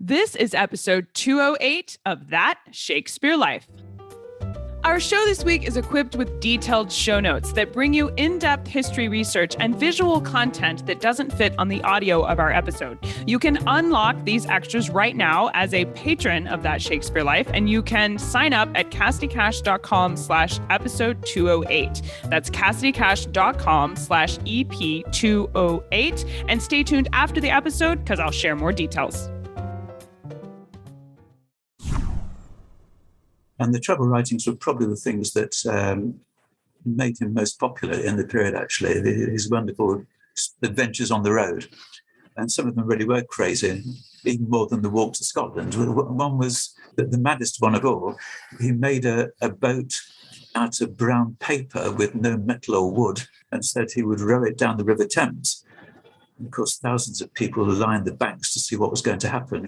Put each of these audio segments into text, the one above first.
This is episode 208 of That Shakespeare Life. Our show this week is equipped with detailed show notes that bring you in-depth history research and visual content that doesn't fit on the audio of our episode. You can unlock these extras right now as a patron of That Shakespeare Life, and you can sign up at CassidyCash.com/episode 208. That's CassidyCash.com/EP208. And stay tuned after the episode because I'll share more details. And the travel writings were probably the things that made him most popular in the period, actually, his wonderful adventures on the road. And some of them really were crazy, even more than the walk to Scotland. One was the maddest one of all. He made a boat out of brown paper with no metal or wood and said he would row it down the River Thames. And of course, thousands of people lined the banks to see what was going to happen.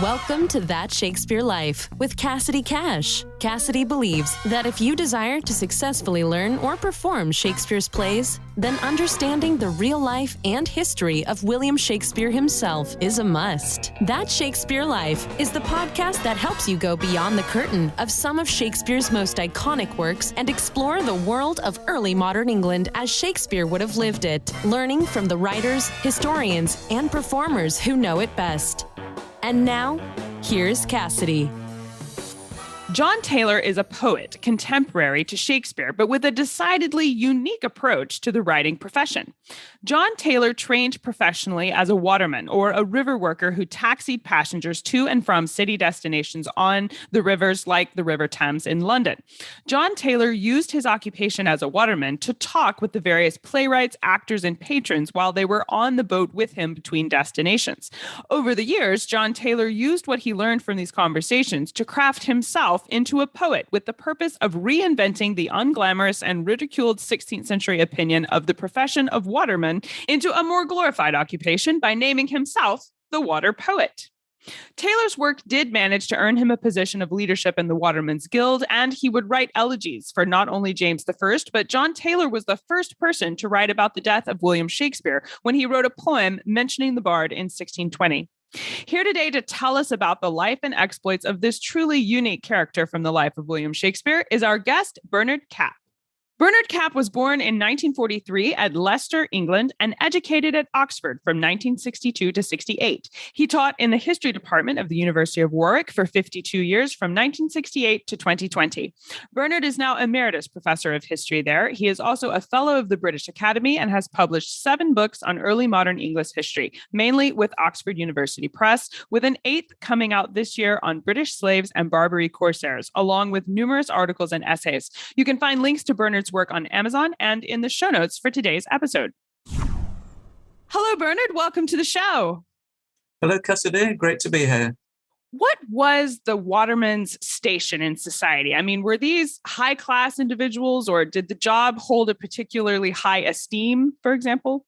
Welcome to That Shakespeare Life with Cassidy Cash. Cassidy believes that if you desire to successfully learn or perform Shakespeare's plays, then understanding the real life and history of William Shakespeare himself is a must. That Shakespeare Life is the podcast that helps you go beyond the curtain of some of Shakespeare's most iconic works and explore the world of early modern England as Shakespeare would have lived it, learning from the writers, historians, and performers who know it best. And now, here's Cassidy. John Taylor is a poet contemporary to Shakespeare, but with a decidedly unique approach to the writing profession. John Taylor trained professionally as a waterman or a river worker who taxied passengers to and from city destinations on the rivers like the River Thames in London. John Taylor used his occupation as a waterman to talk with the various playwrights, actors, and patrons while they were on the boat with him between destinations. Over the years, John Taylor used what he learned from these conversations to craft himself into a poet with the purpose of reinventing the unglamorous and ridiculed 16th century opinion of the profession of waterman into a more glorified occupation by naming himself the water poet. Taylor's work did manage to earn him a position of leadership in the Watermen's Guild, and he would write elegies for not only James I, but John Taylor was the first person to write about the death of William Shakespeare when he wrote a poem mentioning the bard in 1620. Here today to tell us about the life and exploits of this truly unique character from the life of William Shakespeare is our guest, Bernard Capp. Bernard Capp was born in 1943 at Leicester, England, and educated at Oxford from 1962 to 68. He taught in the history department of the University of Warwick for 52 years from 1968 to 2020. Bernard is now emeritus professor of history there. He is also a fellow of the British Academy and has published 7 books on early modern English history, mainly with Oxford University Press, with an 8th coming out this year on British slaves and Barbary corsairs, along with numerous articles and essays. You can find links to Bernard's work on Amazon and in the show notes for today's episode. Hello, Bernard. Welcome to the show. Hello, Cassidy. Great to be here. What was the waterman's station in society? I mean, were these high-class individuals, or did the job hold a particularly high esteem, for example?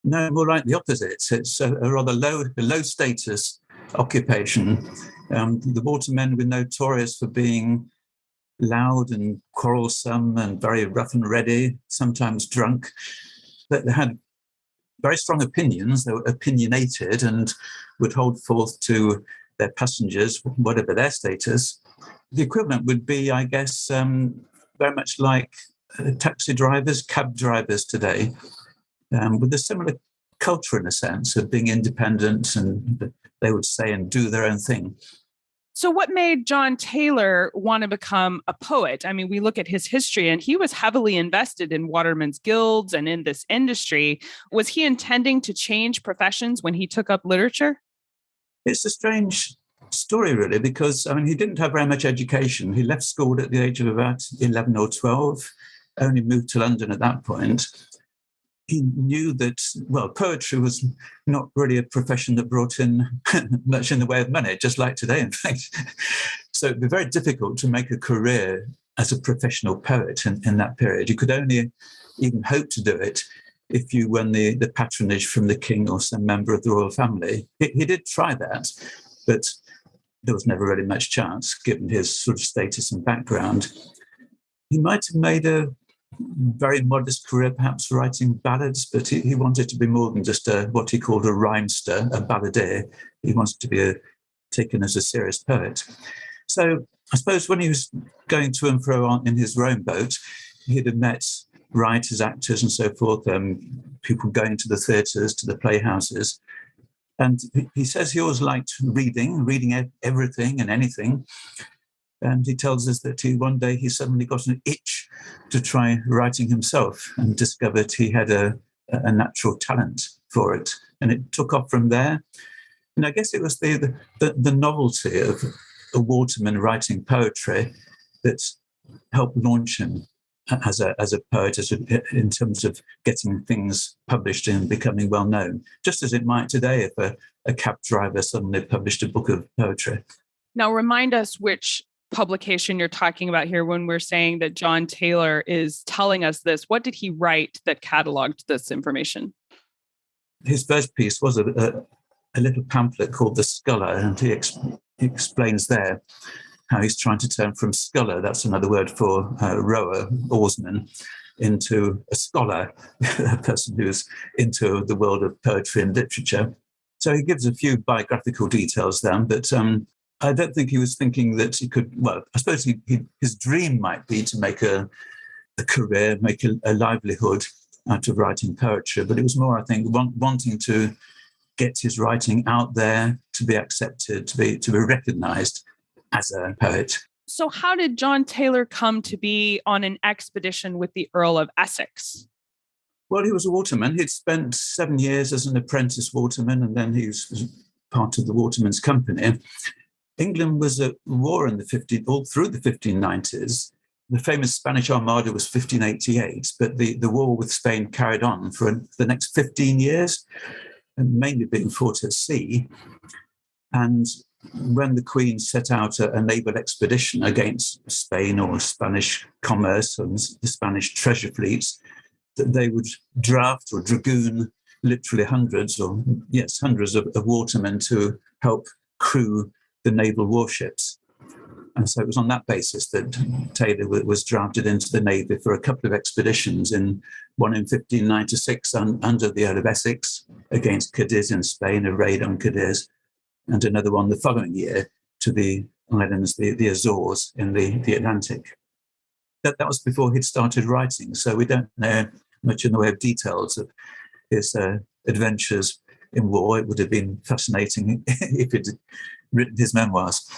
No, more like the opposite. It's a rather low status occupation. The watermen were notorious for being loud and quarrelsome and very rough and ready, sometimes drunk. But they had very strong opinions. They were opinionated and would hold forth to their passengers, whatever their status. The equivalent would be, I guess, very much like taxi drivers, cab drivers today, with a similar culture in a sense of being independent, and they would say and do their own thing. So what made John Taylor want to become a poet? I mean, we look at his history and he was heavily invested in watermen's guilds and in this industry. Was he intending to change professions when he took up literature? It's a strange story, really, because, I mean, he didn't have very much education. He left school at the age of about 11 or 12, only moved to London at that point. He knew that, well, poetry was not really a profession that brought in much in the way of money, just like today, in fact. So it'd be very difficult to make a career as a professional poet in that period. You could only even hope to do it if you won the patronage from the king or some member of the royal family. He did try that, but there was never really much chance, given his sort of status and background. He might have made a very modest career, perhaps writing ballads, but he wanted to be more than just what he called a rhymester, a balladeer. He wanted to be taken as a serious poet. So I suppose when he was going to and fro in his rowing boat, he'd have met writers, actors, and so forth, people going to the theatres, to the playhouses. And he says he always liked reading everything and anything. And he tells us that one day he suddenly got an itch to try writing himself and discovered he had a natural talent for it. And it took off from there. And I guess it was the novelty of a waterman writing poetry that helped launch him as a poet, in terms of getting things published and becoming well known, just as it might today if a cab driver suddenly published a book of poetry. Now, remind us which publication you're talking about here when we're saying that John Taylor is telling us this. What did he write that cataloged this information? His first piece was a little pamphlet called The Sculler, and he explains there how he's trying to turn from sculler, that's another word for rower, oarsman, into a scholar, a person who's into the world of poetry and literature. So he gives a few biographical details then, but I don't think he was thinking that he could, well, I suppose his dream might be to make a career, make a livelihood out of writing poetry, but it was more, I think, wanting to get his writing out there, to be accepted, to be recognised as a poet. So how did John Taylor come to be on an expedition with the Earl of Essex? Well, he was a waterman. He'd spent 7 years as an apprentice waterman, and then he was part of the Watermen's Company. England was at war all through the 1590s. The famous Spanish Armada was 1588, but the war with Spain carried on for the next 15 years, and mainly being fought at sea. And when the Queen set out a naval expedition against Spain or Spanish commerce and the Spanish treasure fleets, that they would draft or dragoon literally hundreds of watermen to help crew the naval warships. And so it was on that basis that Taylor was drafted into the Navy for a couple of expeditions, one in 1596 under the Earl of Essex against Cadiz in Spain, a raid on Cadiz, and another one the following year to the islands, the Azores in the Atlantic. That was before he'd started writing, so we don't know much in the way of details of his adventures in war. It would have been fascinating if he'd written his memoirs.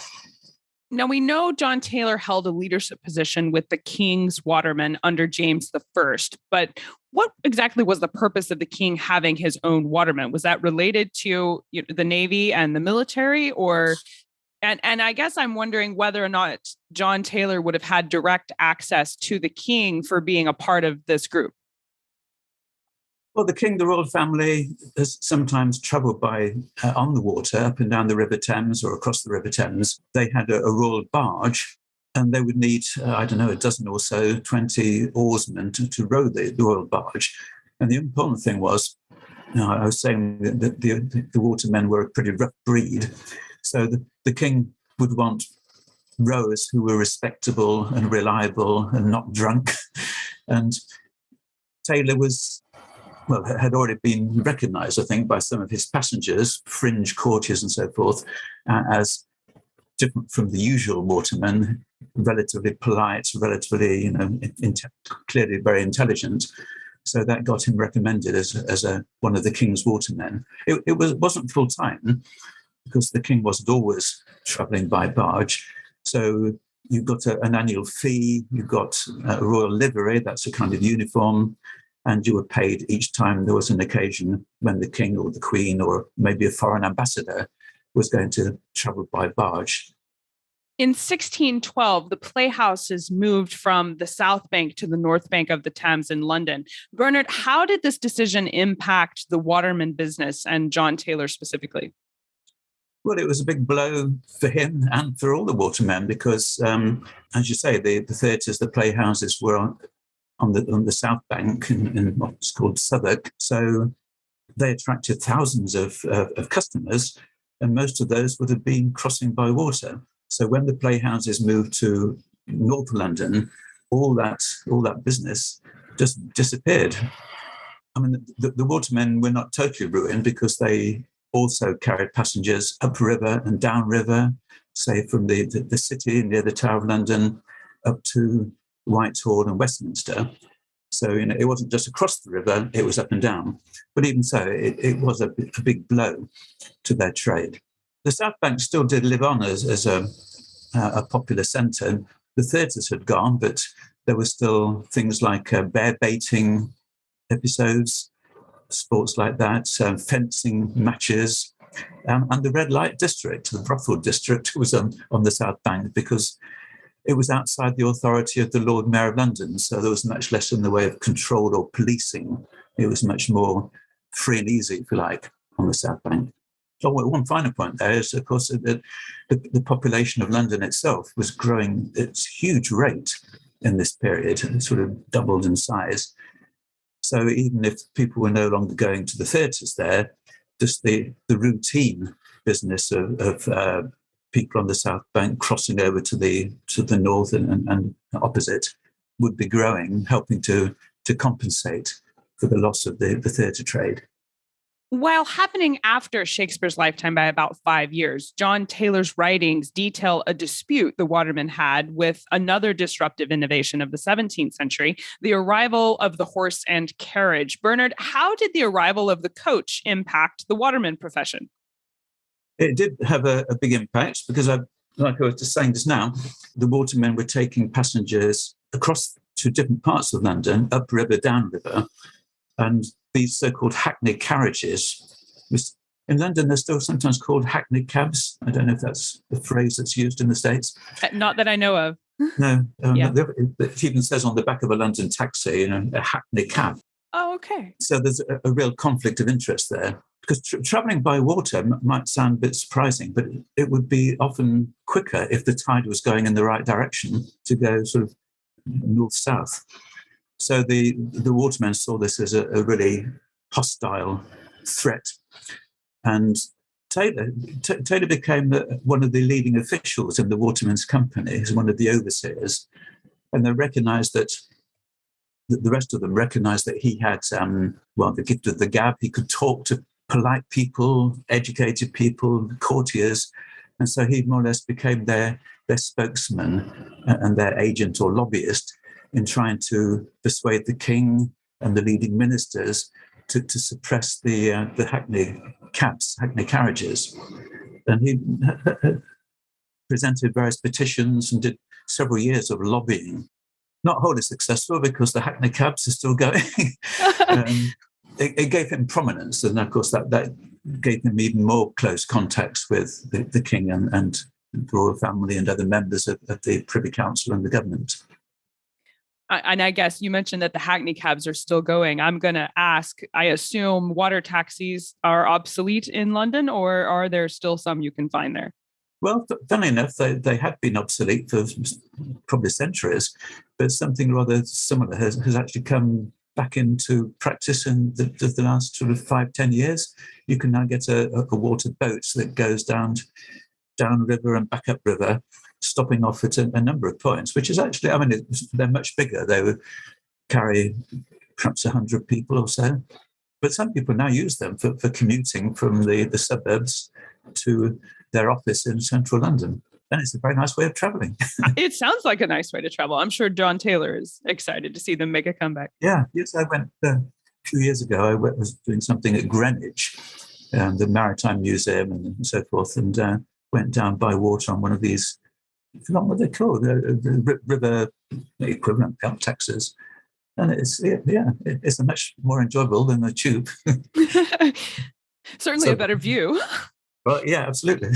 Now, we know John Taylor held a leadership position with the King's watermen under James I, but what exactly was the purpose of the king having his own watermen? Was that related to the Navy and the military, or? And I guess I'm wondering whether or not John Taylor would have had direct access to the king for being a part of this group. Well, the king, the royal family, has sometimes travelled by on the water, up and down the River Thames or across the River Thames. They had a royal barge, and they would need, a dozen or so, 20 oarsmen to row the royal barge. And the important thing was, I was saying that the watermen were a pretty rough breed. So the king would want rowers who were respectable and reliable and not drunk. And Taylor had already been recognised, I think, by some of his passengers, fringe courtiers and so forth, as different from the usual watermen, relatively polite, relatively, clearly very intelligent. So that got him recommended as one of the king's watermen. It wasn't full time, because the king wasn't always travelling by barge. So you've got an annual fee, you've got a royal livery, that's a kind of uniform, and you were paid each time there was an occasion when the king or the queen or maybe a foreign ambassador was going to travel by barge. In 1612, the playhouses moved from the south bank to the north bank of the Thames in London. Bernard, how did this decision impact the waterman business and John Taylor specifically? Well, it was a big blow for him and for all the watermen because, as you say, the theatres, the playhouses were on the south bank in what's called Southwark. So they attracted thousands of customers, and most of those would have been crossing by water. So when the playhouses moved to North London, all that business just disappeared. I mean, the watermen were not totally ruined because they also carried passengers upriver and downriver, say from the city near the Tower of London up to Whitehall and Westminster. So, it wasn't just across the river, it was up and down. But even so, it was a big blow to their trade. The South Bank still did live on as a popular centre. The theatres had gone, but there were still things like bear baiting episodes, sports like that, fencing matches, and the red light district, the brothel district, was on the South Bank because it was outside the authority of the Lord Mayor of London, so there was much less in the way of control or policing. It was much more free and easy, if you like, on the South Bank. So one final point there is, of course, that the population of London itself was growing at a huge rate in this period, and sort of doubled in size. So even if people were no longer going to the theatres there, just the routine business of people on the South Bank crossing over to the north and opposite would be growing, helping to compensate for the loss of the theatre trade. While happening after Shakespeare's lifetime by about 5 years, John Taylor's writings detail a dispute the waterman had with another disruptive innovation of the 17th century, the arrival of the horse and carriage. Bernard, how did the arrival of the coach impact the waterman profession? It did have a big impact because, like I was just saying just now, the watermen were taking passengers across to different parts of London, upriver, downriver, and these so-called hackney carriages. In London, they're still sometimes called hackney cabs. I don't know if that's the phrase that's used in the States. Not that I know of. No, it even says on the back of a London taxi, a hackney cab. Oh, okay. So there's a real conflict of interest there. Because travelling by water might sound a bit surprising, but it would be often quicker if the tide was going in the right direction to go sort of north-south. So the watermen saw this as a really hostile threat. And Taylor became one of the leading officials in the Watermen's Company, as one of the overseers. And they recognised that the rest of them recognised that he had, the gift of the gab. He could talk to polite people, educated people, courtiers. And so he more or less became their spokesman and their agent or lobbyist in trying to persuade the king and the leading ministers to suppress the hackney cabs, hackney carriages. And he presented various petitions and did several years of lobbying. Not wholly successful because the hackney cabs are still going. It gave him prominence, and of course that gave him even more close contacts with the king and the royal family and other members of the Privy Council and the government. And I guess you mentioned that the hackney cabs are still going. I'm going to ask, I assume water taxis are obsolete in London, or are there still some you can find there? Well, funnily enough, they had been obsolete for probably centuries, but something rather similar has actually come back into practice in the last sort of 5-10 years. You can now get a water boat that goes down river and back up river, stopping off at a number of points, which is actually, they're much bigger. They would carry perhaps 100 people or so. But some people now use them for commuting from the suburbs to their office in central London. And it's a very nice way of traveling. It sounds like a nice way to travel. I'm sure John Taylor is excited to see them make a comeback. Yeah, yes, I went a few years ago. I was doing something at Greenwich, the Maritime Museum and so forth, and went down by water on one of these, I forgot what they're called, river equivalent taxis. And it's much more enjoyable than the tube. Certainly a better view. Well, yeah, absolutely.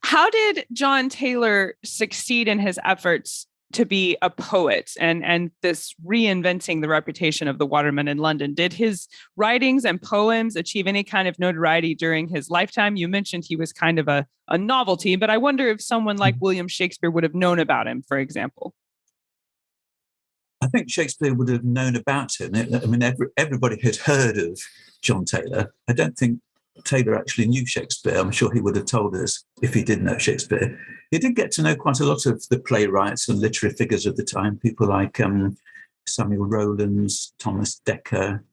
How did John Taylor succeed in his efforts to be a poet and this reinventing the reputation of the waterman in London? Did his writings and poems achieve any kind of notoriety during his lifetime? You mentioned he was kind of a novelty, but I wonder if someone like William Shakespeare would have known about him, for example. I think Shakespeare would have known about him. Everybody had heard of John Taylor. I don't think Taylor actually knew Shakespeare. I'm sure he would have told us if he did know Shakespeare. He did get to know quite a lot of the playwrights and literary figures of the time, people like Samuel Rowlands, Thomas Dekker,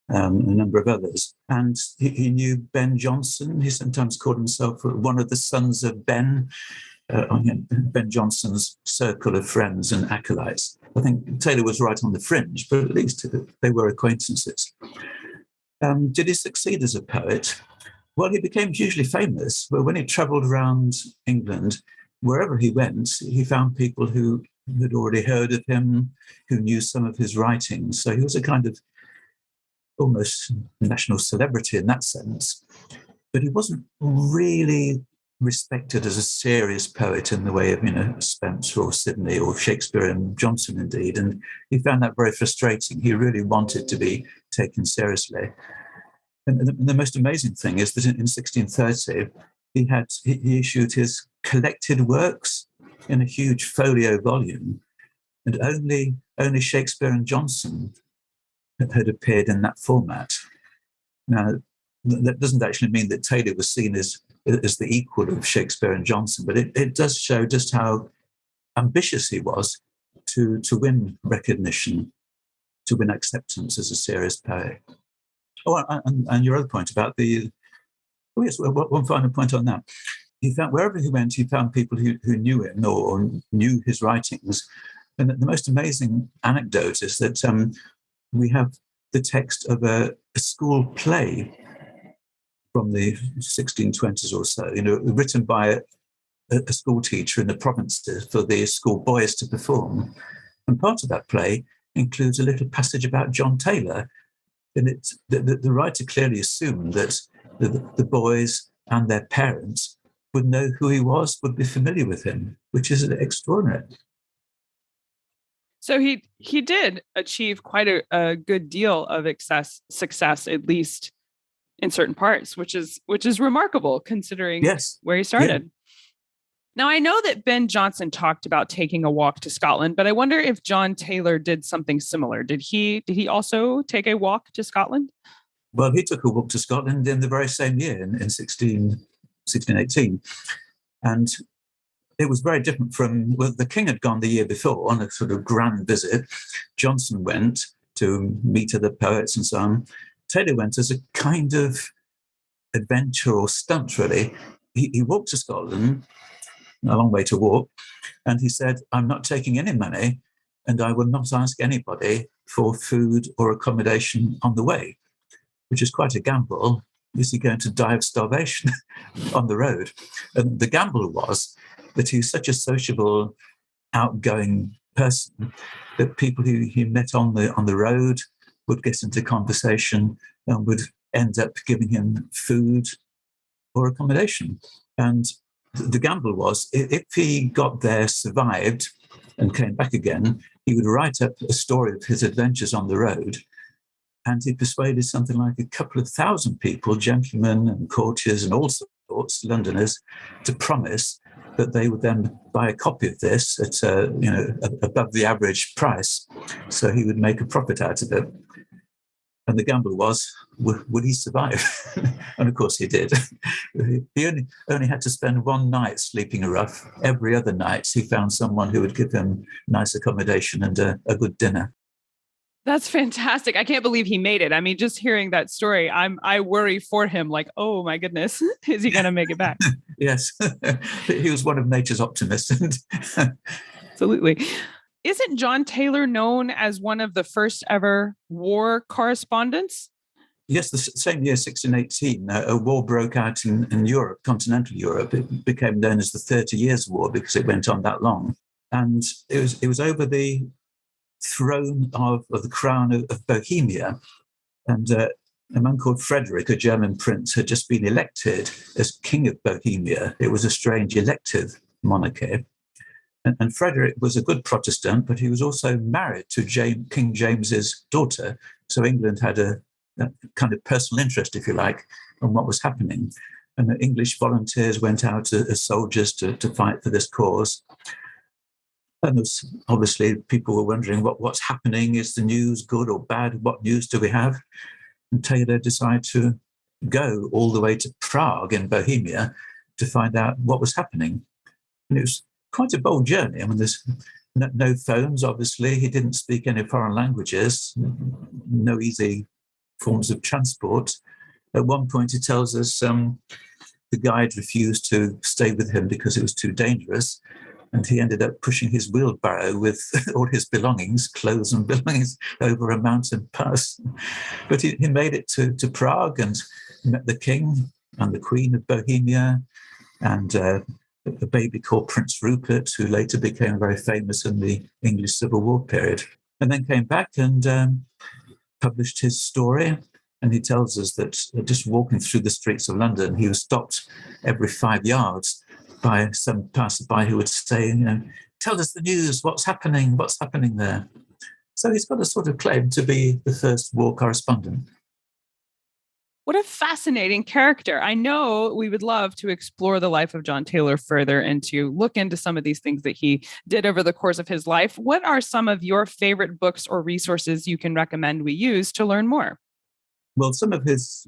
a number of others. And he knew Ben Jonson. He sometimes called himself one of the sons of Ben. Ben Jonson's circle of friends and acolytes. I think Taylor was right on the fringe, but at least they were acquaintances. Did he succeed as a poet? Well, he became hugely famous. But when he travelled around England, wherever he went, he found people who had already heard of him, who knew some of his writings. So he was a kind of almost national celebrity in that sense. But he wasn't really respected as a serious poet in the way of, Spenser or Sidney or Shakespeare and Johnson, indeed. And he found that very frustrating. He really wanted to be taken seriously. And the most amazing thing is that in 1630, he issued his collected works in a huge folio volume, and only Shakespeare and Johnson had appeared in that format. Now, that doesn't actually mean that Taylor was seen as the equal of Shakespeare and Johnson, but it does show just how ambitious he was to win recognition, to win acceptance as a serious poet. Oh, and your other point about one final point on that. He found wherever he went, he found people who knew him or knew his writings. And the most amazing anecdote is that we have the text of a school play from the 1620s or so, written by a school teacher in the provinces for the school boys to perform. And part of that play includes a little passage about John Taylor. And the writer clearly assumed that the boys and their parents would know who he was, would be familiar with him, which is extraordinary. So he did achieve quite a good deal of success, at least in certain parts, which is remarkable considering where he started. Yeah. Now, I know that Ben Jonson talked about taking a walk to Scotland, but I wonder if John Taylor did something similar. Did he also take a walk to Scotland? Well, he took a walk to Scotland in the very same year, in 1618. And it was very different from, the king had gone the year before on a sort of grand visit. Jonson went to meet other poets and so on. Taylor went as a kind of adventure or stunt, really. He walked to Scotland, a long way to walk, and he said, I'm not taking any money and I will not ask anybody for food or accommodation on the way, which is quite a gamble. Is he going to die of starvation on the road? And the gamble was that he was such a sociable, outgoing person that people who he met on the road would get into conversation and would end up giving him food or accommodation. And the gamble was, if he got there, survived, and came back again, he would write up a story of his adventures on the road. And he persuaded something like a couple of thousand people, gentlemen and courtiers and all sorts, Londoners, to promise that they would then buy a copy of this at above the average price, so he would make a profit out of it. And the gamble was, would he survive? And of course he did. He only had to spend one night sleeping rough. Every other night he found someone who would give him nice accommodation and a good dinner. That's fantastic. I can't believe he made it. I mean, just hearing that story, I worry for him, like, oh my goodness, is he going to make it back? Yes. He was one of nature's optimists. Absolutely. Isn't John Taylor known as one of the first ever war correspondents? Yes, the same year, 1618, a war broke out in Europe, continental Europe. It became known as the 30 Years' War because it went on that long. And it was over the throne of the crown of Bohemia. And a man called Frederick, a German prince, had just been elected as king of Bohemia. It was a strange elective monarchy. And Frederick was a good Protestant, but he was also married to King James's daughter. So England had a kind of personal interest, if you like, in what was happening. And the English volunteers went out as soldiers to fight for this cause. And obviously people were wondering what's happening. Is the news good or bad? What news do we have? And Taylor decided to go all the way to Prague in Bohemia to find out what was happening. And it was quite a bold journey. I mean, there's no phones, obviously. He didn't speak any foreign languages, no easy forms of transport. At one point, he tells us the guide refused to stay with him because it was too dangerous. And he ended up pushing his wheelbarrow with all his belongings, clothes and belongings, over a mountain pass. But he made it to Prague and met the king and the queen of Bohemia and a baby called Prince Rupert, who later became very famous in the English Civil War period. And then came back and published his story. And he tells us that just walking through the streets of London, he was stopped every 5 yards by some passerby who would say, tell us the news, what's happening there? So he's got a sort of claim to be the first war correspondent. What a fascinating character. I know we would love to explore the life of John Taylor further and to look into some of these things that he did over the course of his life. What are some of your favorite books or resources you can recommend we use to learn more? Well, some of his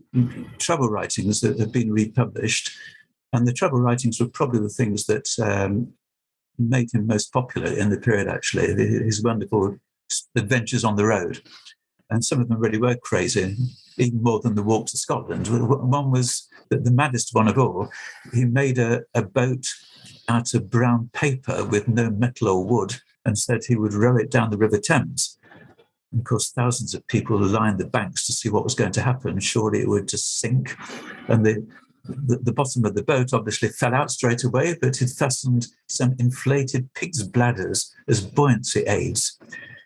travel writings that have been republished, and the travel writings were probably the things that made him most popular in the period, actually, his wonderful adventures on the road. And some of them really were crazy, even more than the walk to Scotland. One was the maddest one of all. He made a boat out of brown paper with no metal or wood and said he would row it down the River Thames. And of course, thousands of people lined the banks to see what was going to happen. Surely it would just sink. And the bottom of the boat obviously fell out straight away, but it fastened some inflated pig's bladders as buoyancy aids.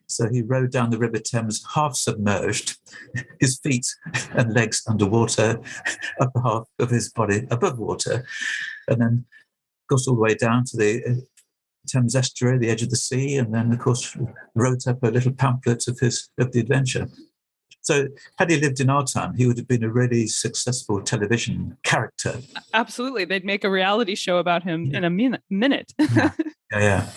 So he rowed down the River Thames half submerged, his feet and legs underwater, upper half of his body above water, and then got all the way down to the Thames estuary, the edge of the sea, and then, of course, wrote up a little pamphlet of the adventure. So had he lived in our time, he would have been a really successful television character. Absolutely. They'd make a reality show about him in a minute. Yeah.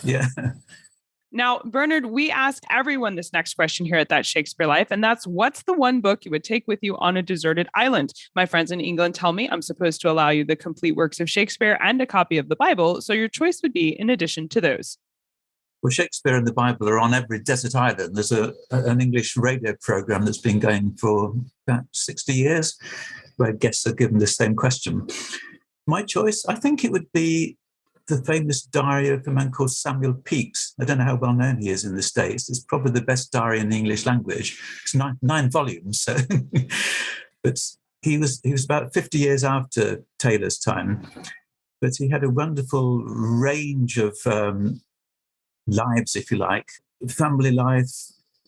Now, Bernard, we ask everyone this next question here at That Shakespeare Life, and that's, what's the one book you would take with you on a deserted island? My friends in England tell me I'm supposed to allow you the complete works of Shakespeare and a copy of the Bible, so your choice would be in addition to those. Well, Shakespeare and the Bible are on every desert island. There's an English radio program that's been going for about 60 years, where guests are given the same question. My choice, I think it would be the famous diary of a man called Samuel Pepys. I don't know how well known he is in the States. It's probably the best diary in the English language. It's nine volumes. So but he was about 50 years after Taylor's time. But he had a wonderful range of lives, if you like: family life,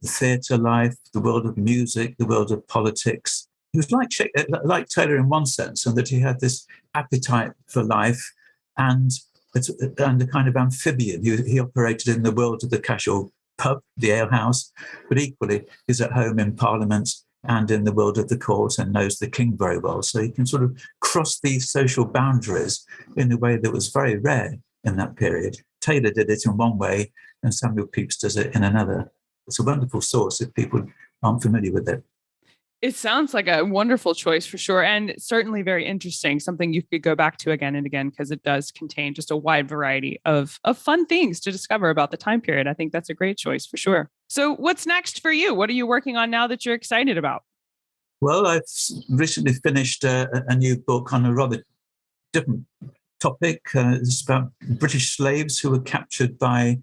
the theatre life, the world of music, the world of politics. He was like Taylor in one sense, in that he had this appetite for life and a kind of amphibian. He operated in the world of the casual pub, the alehouse, but equally is at home in Parliament and in the world of the court and knows the king very well. So he can sort of cross these social boundaries in a way that was very rare in that period. Taylor did it in one way and Samuel Pepys does it in another. It's a wonderful source if people aren't familiar with it. It sounds like a wonderful choice for sure, and certainly very interesting, something you could go back to again and again, because it does contain just a wide variety of fun things to discover about the time period. I think that's a great choice for sure. So what's next for you? What are you working on now that you're excited about? Well, I've recently finished a new book on a rather different topic. It's about British slaves who were captured by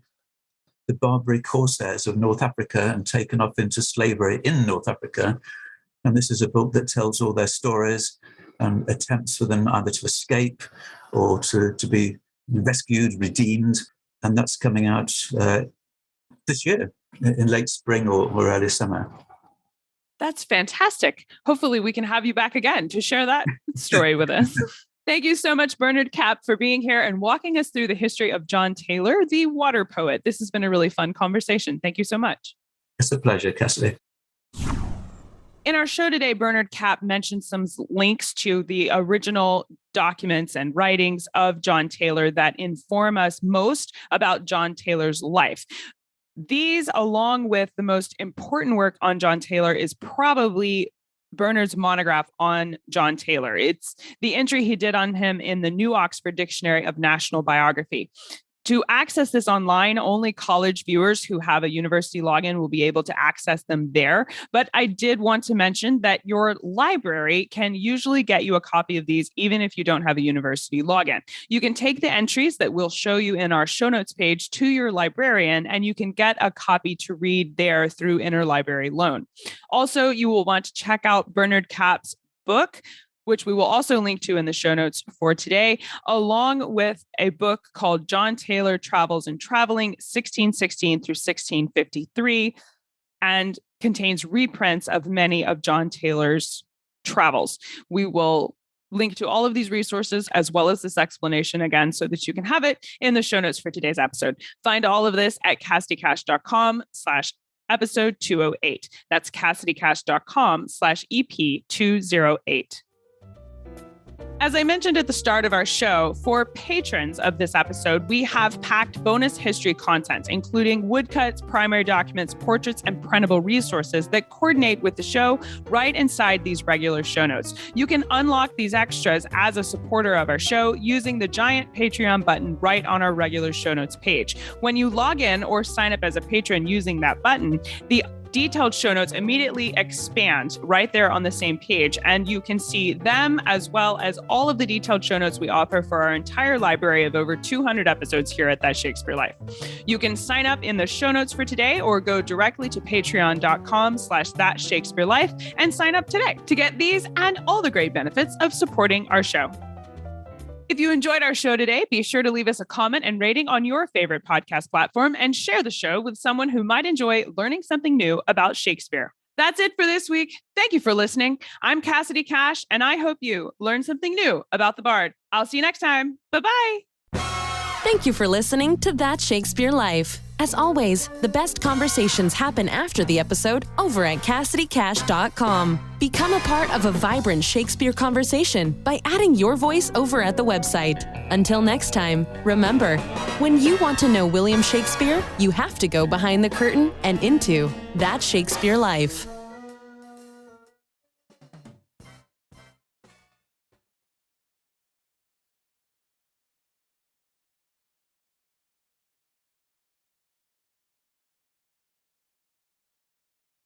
the Barbary corsairs of North Africa and taken off into slavery in North Africa. And this is a book that tells all their stories and attempts for them either to escape or to be rescued, redeemed. And that's coming out this year in late spring or early summer. That's fantastic. Hopefully we can have you back again to share that story with us. Thank you so much, Bernard Capp, for being here and walking us through the history of John Taylor, the water poet. This has been a really fun conversation. Thank you so much. It's a pleasure, Cassidy. In our show today, Bernard Capp mentioned some links to the original documents and writings of John Taylor that inform us most about John Taylor's life. These, along with the most important work on John Taylor, is probably Bernard's monograph on John Taylor. It's the entry he did on him in the New Oxford Dictionary of National Biography. To access this online, only college viewers who have a university login will be able to access them there. But I did want to mention that your library can usually get you a copy of these, even if you don't have a university login. You can take the entries that we'll show you in our show notes page to your librarian, and you can get a copy to read there through interlibrary loan. Also, you will want to check out Bernard Capp's book, which we will also link to in the show notes for today, along with a book called John Taylor Travels and Traveling, 1616 through 1653, and contains reprints of many of John Taylor's travels. We will link to all of these resources as well as this explanation again so that you can have it in the show notes for today's episode. Find all of this at CassidyCash.com/episode 208. That's CassidyCash.com/EP208. As I mentioned at the start of our show, for patrons of this episode, we have packed bonus history content, including woodcuts, primary documents, portraits, and printable resources that coordinate with the show right inside these regular show notes. You can unlock these extras as a supporter of our show using the giant Patreon button right on our regular show notes page. When you log in or sign up as a patron using that button, the detailed show notes immediately expand right there on the same page, and you can see them as well as all of the detailed show notes we offer for our entire library of over 200 episodes here at That Shakespeare Life. You can sign up in the show notes for today or go directly to patreon.com/That Shakespeare Life and sign up today to get these and all the great benefits of supporting our show. If you enjoyed our show today, be sure to leave us a comment and rating on your favorite podcast platform and share the show with someone who might enjoy learning something new about Shakespeare. That's it for this week. Thank you for listening. I'm Cassidy Cash, and I hope you learned something new about the Bard. I'll see you next time. Bye-bye. Thank you for listening to That Shakespeare Life. As always, the best conversations happen after the episode over at CassidyCash.com. Become a part of a vibrant Shakespeare conversation by adding your voice over at the website. Until next time, remember, when you want to know William Shakespeare, you have to go behind the curtain and into That Shakespeare Life.